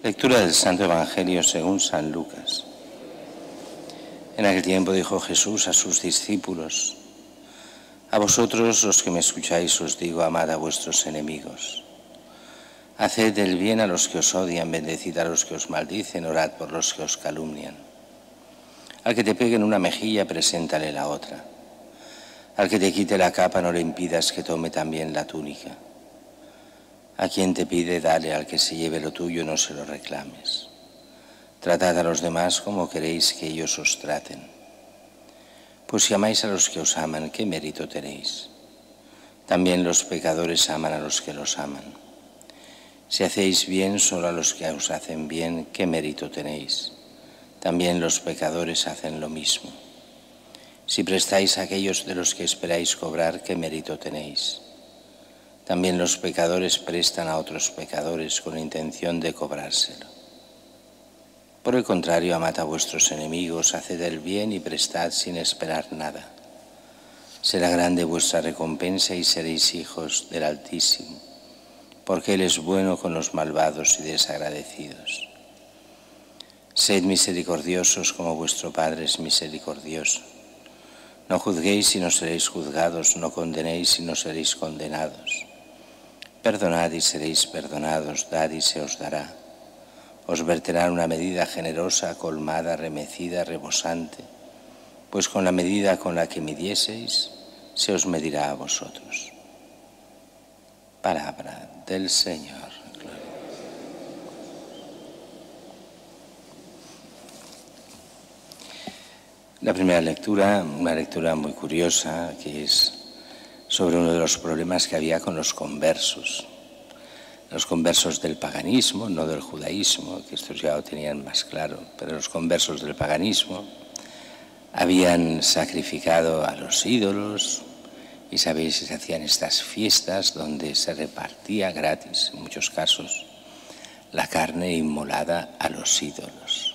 Lectura del Santo Evangelio según San Lucas. En aquel tiempo dijo Jesús a sus discípulos: a vosotros los que me escucháis os digo, amad a vuestros enemigos. Haced el bien a los que os odian, bendecid a los que os maldicen, orad por los que os calumnian. Al que te pegue en una mejilla, preséntale la otra. Al que te quite la capa, no le impidas que tome también la túnica. A quien te pide, dale; al que se lleve lo tuyo, no se lo reclames. Tratad a los demás como queréis que ellos os traten. Pues si amáis a los que os aman, ¿qué mérito tenéis? También los pecadores aman a los que los aman. Si hacéis bien solo a los que os hacen bien, ¿qué mérito tenéis? También los pecadores hacen lo mismo. Si prestáis a aquellos de los que esperáis cobrar, ¿qué mérito tenéis? También los pecadores prestan a otros pecadores con intención de cobrárselo. Por el contrario, amad a vuestros enemigos, haced el bien y prestad sin esperar nada. Será grande vuestra recompensa y seréis hijos del Altísimo, porque Él es bueno con los malvados y desagradecidos. Sed misericordiosos como vuestro Padre es misericordioso. No juzguéis y no seréis juzgados, no condenéis y no seréis condenados. Perdonad y seréis perdonados, dad y se os dará. Os verterán una medida generosa, colmada, remecida, rebosante, pues con la medida con la que midieseis, se os medirá a vosotros. Palabra del Señor. La primera lectura, una lectura muy curiosa, que es sobre uno de los problemas que había con los conversos del paganismo, no del judaísmo, que estos ya lo tenían más claro, pero los conversos del paganismo habían sacrificado a los ídolos y sabéis que se hacían estas fiestas donde se repartía gratis, en muchos casos, la carne inmolada a los ídolos.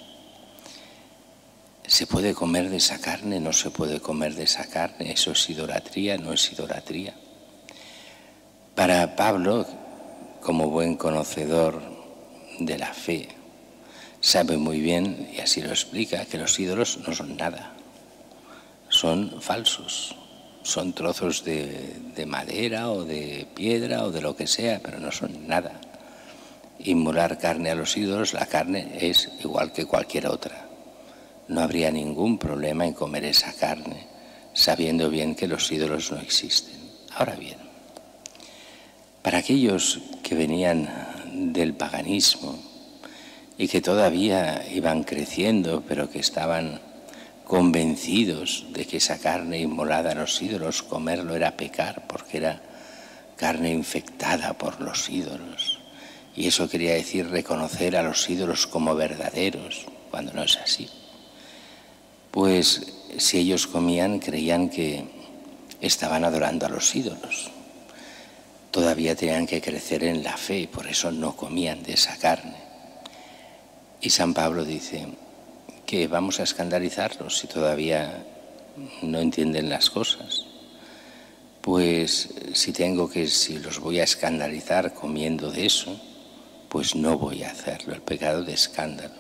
¿Se puede comer de esa carne? ¿No se puede comer de esa carne? ¿Eso es idolatría? ¿No es idolatría? Para Pablo, como buen conocedor de la fe, sabe muy bien, y así lo explica, que los ídolos no son nada. Son falsos. Son trozos de madera o de piedra o de lo que sea, pero no son nada. Inmolar carne a los ídolos, la carne es igual que cualquier otra. No habría ningún problema en comer esa carne, sabiendo bien que los ídolos no existen. Ahora bien, para aquellos que venían del paganismo y que todavía iban creciendo, pero que estaban convencidos de que esa carne inmolada a los ídolos, comerlo era pecar, porque era carne infectada por los ídolos. Y eso quería decir reconocer a los ídolos como verdaderos, cuando no es así. Pues si ellos comían, creían que estaban adorando a los ídolos. Todavía tenían que crecer en la fe, por eso no comían de esa carne. Y San Pablo dice que vamos a escandalizarlos si todavía no entienden las cosas. Pues si los voy a escandalizar comiendo de eso, pues no voy a hacerlo, el pecado de escándalo.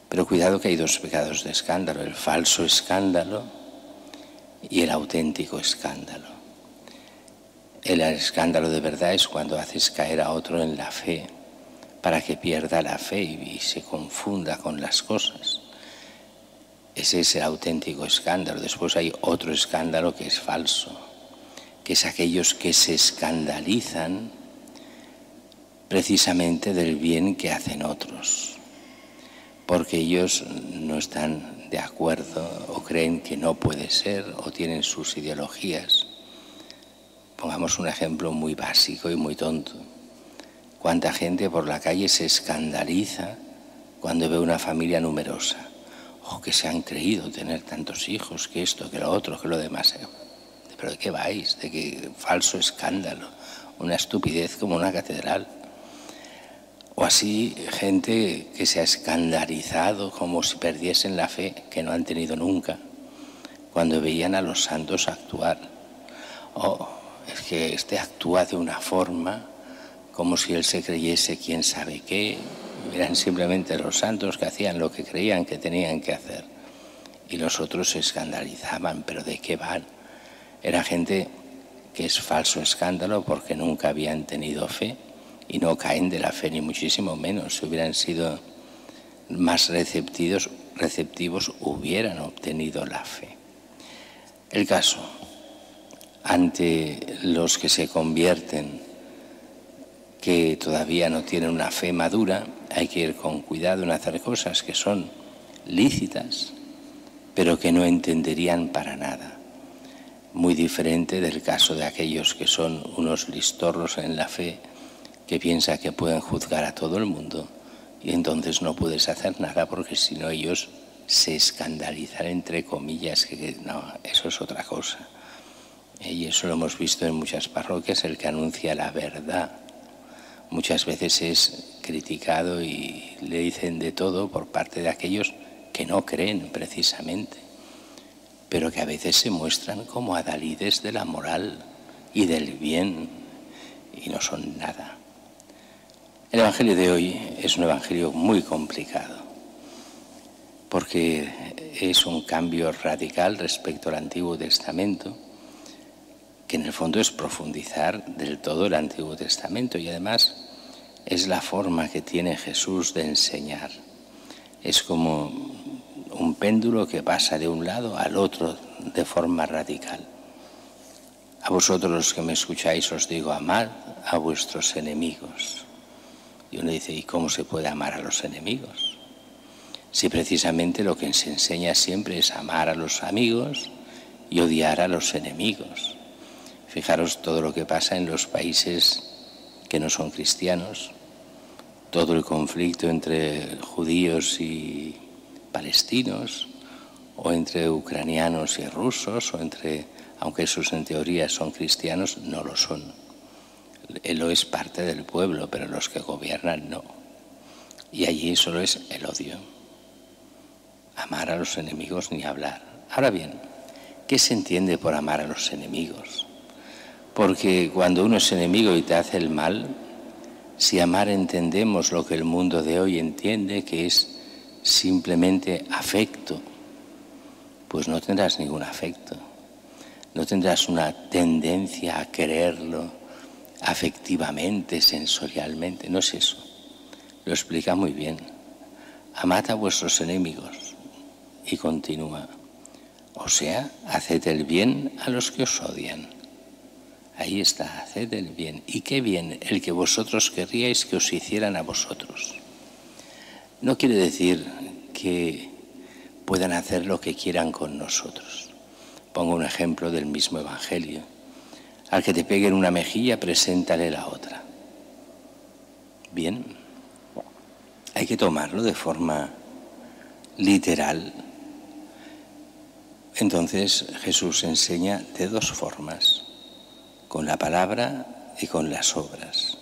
Pero cuidado que hay dos pecados de escándalo, el falso escándalo y el auténtico escándalo. El escándalo de verdad es cuando haces caer a otro en la fe para que pierda la fe y se confunda con las cosas. Ese es el auténtico escándalo. Después hay otro escándalo que es falso, que es aquellos que se escandalizan precisamente del bien que hacen otros, porque ellos no están de acuerdo o creen que no puede ser o tienen sus ideologías. Pongamos un ejemplo muy básico y muy tonto. ¿Cuánta gente por la calle se escandaliza cuando ve una familia numerosa? O que se han creído tener tantos hijos, que esto, que lo otro, que lo demás. ¿Pero de qué vais? ¿De qué falso escándalo? Una estupidez como una catedral. O así, gente que se ha escandalizado como si perdiesen la fe, que no han tenido nunca, cuando veían a los santos actuar. Es que actúa de una forma como si él se creyese quién sabe qué, eran simplemente los santos que hacían lo que creían que tenían que hacer. Y los otros se escandalizaban, pero ¿de qué van? Era gente que es falso escándalo porque nunca habían tenido fe y no caen de la fe, ni muchísimo menos. Si hubieran sido más receptivos hubieran obtenido la fe. El caso, ante los que se convierten, que todavía no tienen una fe madura, hay que ir con cuidado en hacer cosas que son lícitas, pero que no entenderían para nada. Muy diferente del caso de aquellos que son unos listorros en la fe, que piensan que pueden juzgar a todo el mundo y entonces no puedes hacer nada porque si no ellos se escandalizan, entre comillas, que no, eso es otra cosa. Y eso lo hemos visto en muchas parroquias, el que anuncia la verdad muchas veces es criticado y le dicen de todo por parte de aquellos que no creen precisamente, pero que a veces se muestran como adalides de la moral y del bien y no son nada. El Evangelio de hoy es un Evangelio muy complicado porque es un cambio radical respecto al Antiguo Testamento, que en el fondo es profundizar del todo el Antiguo Testamento y además es la forma que tiene Jesús de enseñar. Es como un péndulo que pasa de un lado al otro de forma radical. A vosotros los que me escucháis os digo, amad a vuestros enemigos. Y uno dice, ¿y cómo se puede amar a los enemigos? Si precisamente lo que se enseña siempre es amar a los amigos y odiar a los enemigos. Fijaros todo lo que pasa en los países que no son cristianos, todo el conflicto entre judíos y palestinos, o entre ucranianos y rusos, o entre, aunque esos en teoría son cristianos, no lo son. Él lo es parte del pueblo, pero los que gobiernan no. Y allí solo es el odio. Amar a los enemigos ni hablar. Ahora bien, ¿qué se entiende por amar a los enemigos? Porque cuando uno es enemigo y te hace el mal, si amar entendemos lo que el mundo de hoy entiende, que es simplemente afecto, pues no tendrás ningún afecto. No tendrás una tendencia a quererlo afectivamente, sensorialmente. No es eso. Lo explica muy bien. Amad a vuestros enemigos. Y continúa. O sea, haced el bien a los que os odian. Ahí está, haced el bien. ¿Y qué bien? El que vosotros querríais que os hicieran a vosotros. No quiere decir que puedan hacer lo que quieran con nosotros. Pongo un ejemplo del mismo Evangelio. Al que te peguen una mejilla, preséntale la otra. Bien, hay que tomarlo de forma literal. Entonces Jesús enseña de dos formas, con la palabra y con las obras.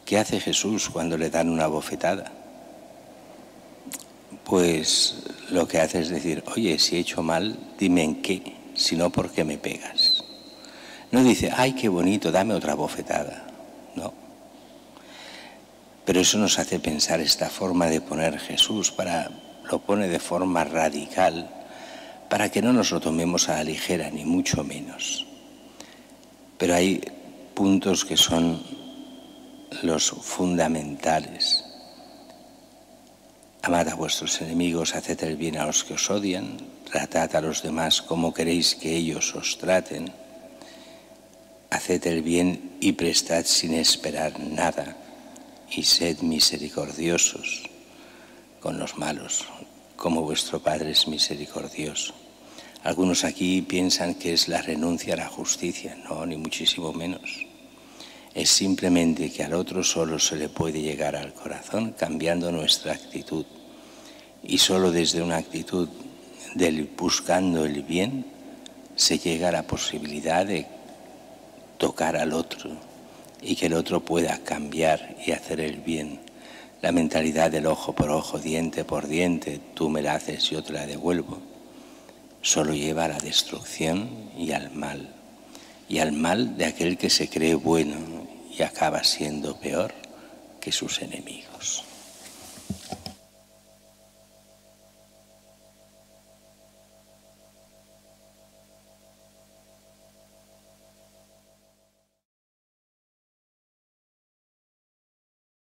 ¿Qué hace Jesús cuando le dan una bofetada? Pues lo que hace es decir, oye, si he hecho mal, dime en qué, si no, ¿por qué me pegas? No dice, ay, qué bonito, dame otra bofetada. No. Pero eso nos hace pensar esta forma de poner Jesús, lo pone de forma radical, para que no nos lo tomemos a la ligera, ni mucho menos. Pero hay puntos que son los fundamentales. Amad a vuestros enemigos, haced el bien a los que os odian, tratad a los demás como queréis que ellos os traten, haced el bien y prestad sin esperar nada, y sed misericordiosos con los malos, como vuestro Padre es misericordioso. Algunos aquí piensan que es la renuncia a la justicia. No, ni muchísimo menos. Es simplemente que al otro solo se le puede llegar al corazón cambiando nuestra actitud. Y solo desde una actitud del buscando el bien se llega a la posibilidad de tocar al otro y que el otro pueda cambiar y hacer el bien. La mentalidad del ojo por ojo, diente por diente, tú me la haces, yo te la devuelvo, solo lleva a la destrucción y al mal de aquel que se cree bueno y acaba siendo peor que sus enemigos.